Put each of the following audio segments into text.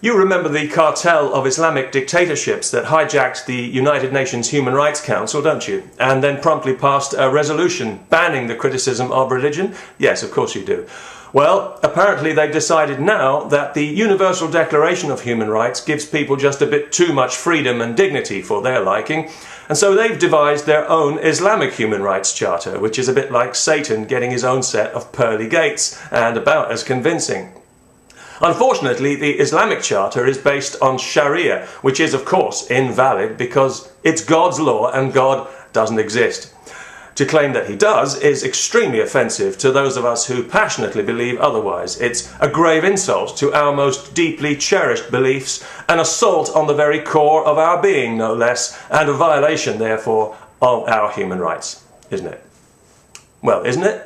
You remember the cartel of Islamic dictatorships that hijacked the United Nations Human Rights Council, don't you? And then promptly passed a resolution banning the criticism of religion? Yes, of course you do. Well, apparently they've decided now that the Universal Declaration of Human Rights gives people just a bit too much freedom and dignity for their liking, and so they've devised their own Islamic Human Rights Charter, which is a bit like Satan getting his own set of pearly gates, and about as convincing. Unfortunately, the Islamic Charter is based on Sharia, which is, of course, invalid because it's God's law and God doesn't exist. To claim that he does is extremely offensive to those of us who passionately believe otherwise. It's a grave insult to our most deeply cherished beliefs, an assault on the very core of our being, no less, and a violation, therefore, of our human rights, isn't it? Well, isn't it?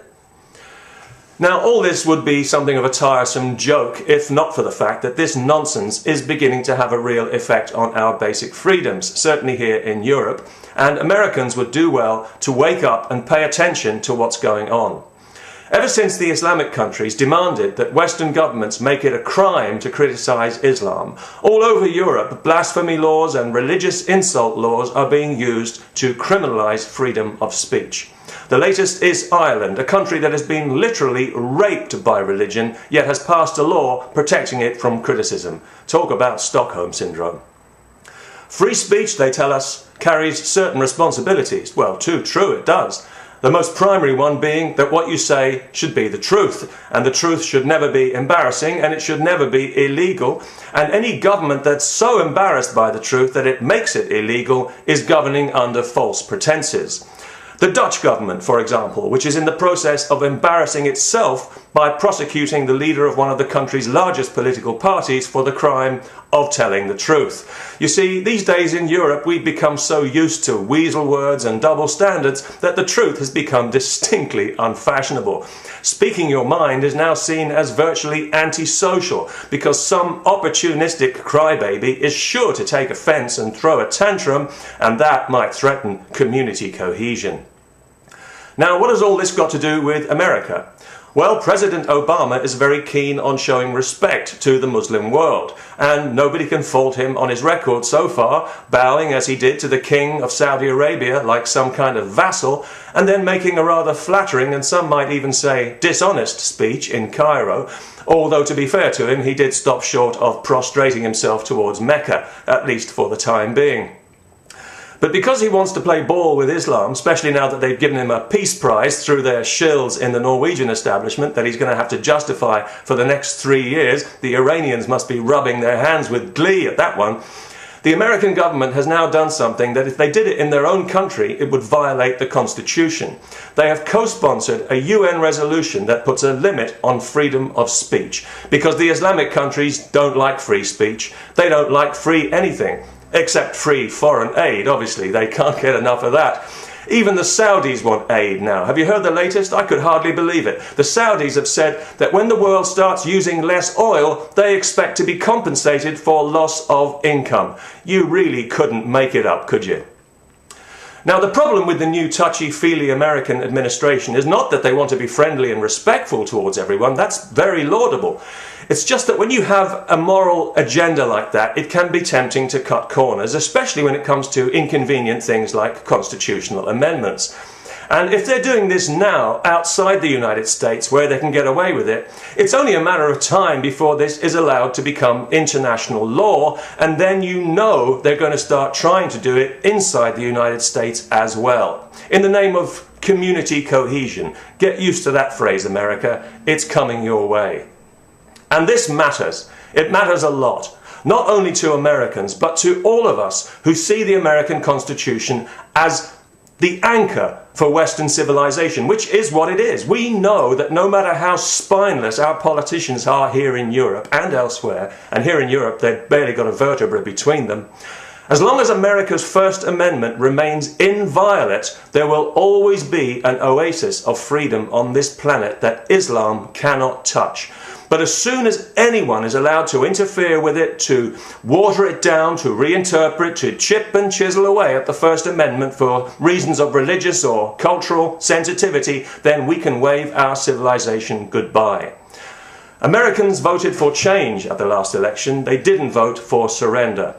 Now, all this would be something of a tiresome joke if not for the fact that this nonsense is beginning to have a real effect on our basic freedoms, certainly here in Europe, and Americans would do well to wake up and pay attention to what's going on. Ever since the Islamic countries demanded that Western governments make it a crime to criticize Islam, all over Europe, blasphemy laws and religious insult laws are being used to criminalize freedom of speech. The latest is Ireland, a country that has been literally raped by religion, yet has passed a law protecting it from criticism. Talk about Stockholm Syndrome. Free speech, they tell us, carries certain responsibilities. Well, too true it does. The most primary one being that what you say should be the truth, and the truth should never be embarrassing, and it should never be illegal, and any government that's so embarrassed by the truth that it makes it illegal is governing under false pretenses. The Dutch government, for example, which is in the process of embarrassing itself by prosecuting the leader of one of the country's largest political parties for the crime of telling the truth. You see, these days in Europe we've become so used to weasel words and double standards that the truth has become distinctly unfashionable. Speaking your mind is now seen as virtually antisocial because some opportunistic crybaby is sure to take offence and throw a tantrum, and that might threaten community cohesion. Now, what has all this got to do with America? Well, President Obama is very keen on showing respect to the Muslim world, and nobody can fault him on his record so far, bowing as he did to the King of Saudi Arabia like some kind of vassal, and then making a rather flattering and some might even say dishonest speech in Cairo, although to be fair to him, he did stop short of prostrating himself towards Mecca, at least for the time being. But because he wants to play ball with Islam, especially now that they've given him a peace prize through their shills in the Norwegian establishment that he's going to have to justify for the next 3 years, the Iranians must be rubbing their hands with glee at that one, the American government has now done something that if they did it in their own country, it would violate the Constitution. They have co-sponsored a UN resolution that puts a limit on freedom of speech, because the Islamic countries don't like free speech, they don't like free anything. Except free foreign aid, obviously. They can't get enough of that. Even the Saudis want aid now. Have you heard the latest? I could hardly believe it. The Saudis have said that when the world starts using less oil, they expect to be compensated for loss of income. You really couldn't make it up, could you? Now, the problem with the new touchy-feely American administration is not that they want to be friendly and respectful towards everyone. That's very laudable. It's just that when you have a moral agenda like that, it can be tempting to cut corners, especially when it comes to inconvenient things like constitutional amendments. And if they're doing this now outside the United States where they can get away with it, it's only a matter of time before this is allowed to become international law, and then you know they're going to start trying to do it inside the United States as well. In the name of community cohesion. Get used to that phrase, America. It's coming your way. And this matters. It matters a lot. Not only to Americans, but to all of us who see the American Constitution as the anchor for Western civilization, which is what it is. We know that no matter how spineless our politicians are here in Europe and elsewhere, and here in Europe they've barely got a vertebra between them, as long as America's First Amendment remains inviolate, there will always be an oasis of freedom on this planet that Islam cannot touch. But as soon as anyone is allowed to interfere with it, to water it down, to reinterpret, to chip and chisel away at the First Amendment for reasons of religious or cultural sensitivity, then we can wave our civilization goodbye. Americans voted for change at the last election. They didn't vote for surrender.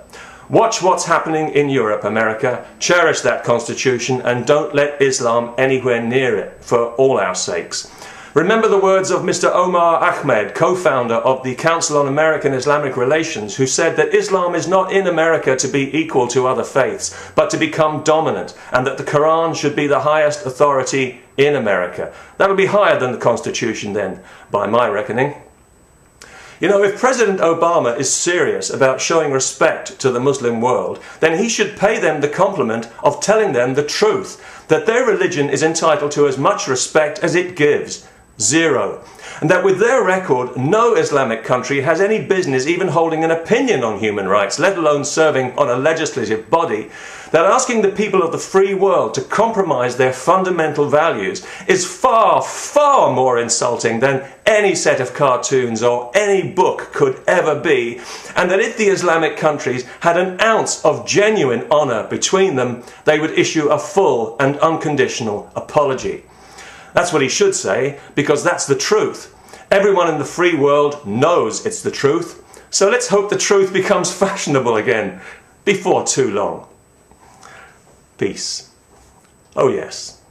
Watch what's happening in Europe, America. Cherish that constitution and don't let Islam anywhere near it, for all our sakes. Remember the words of Mr. Omar Ahmed, co-founder of the Council on American-Islamic Relations, who said that Islam is not in America to be equal to other faiths, but to become dominant, and that the Quran should be the highest authority in America. That would be higher than the Constitution then, by my reckoning. You know, if President Obama is serious about showing respect to the Muslim world, then he should pay them the compliment of telling them the truth, that their religion is entitled to as much respect as it gives. Zero. And that with their record, no Islamic country has any business even holding an opinion on human rights, let alone serving on a legislative body, that asking the people of the free world to compromise their fundamental values is far, far more insulting than any set of cartoons or any book could ever be, and that if the Islamic countries had an ounce of genuine honour between them, they would issue a full and unconditional apology. That's what he should say, because that's the truth. Everyone in the free world knows it's the truth, so let's hope the truth becomes fashionable again, before too long. Peace. Oh yes.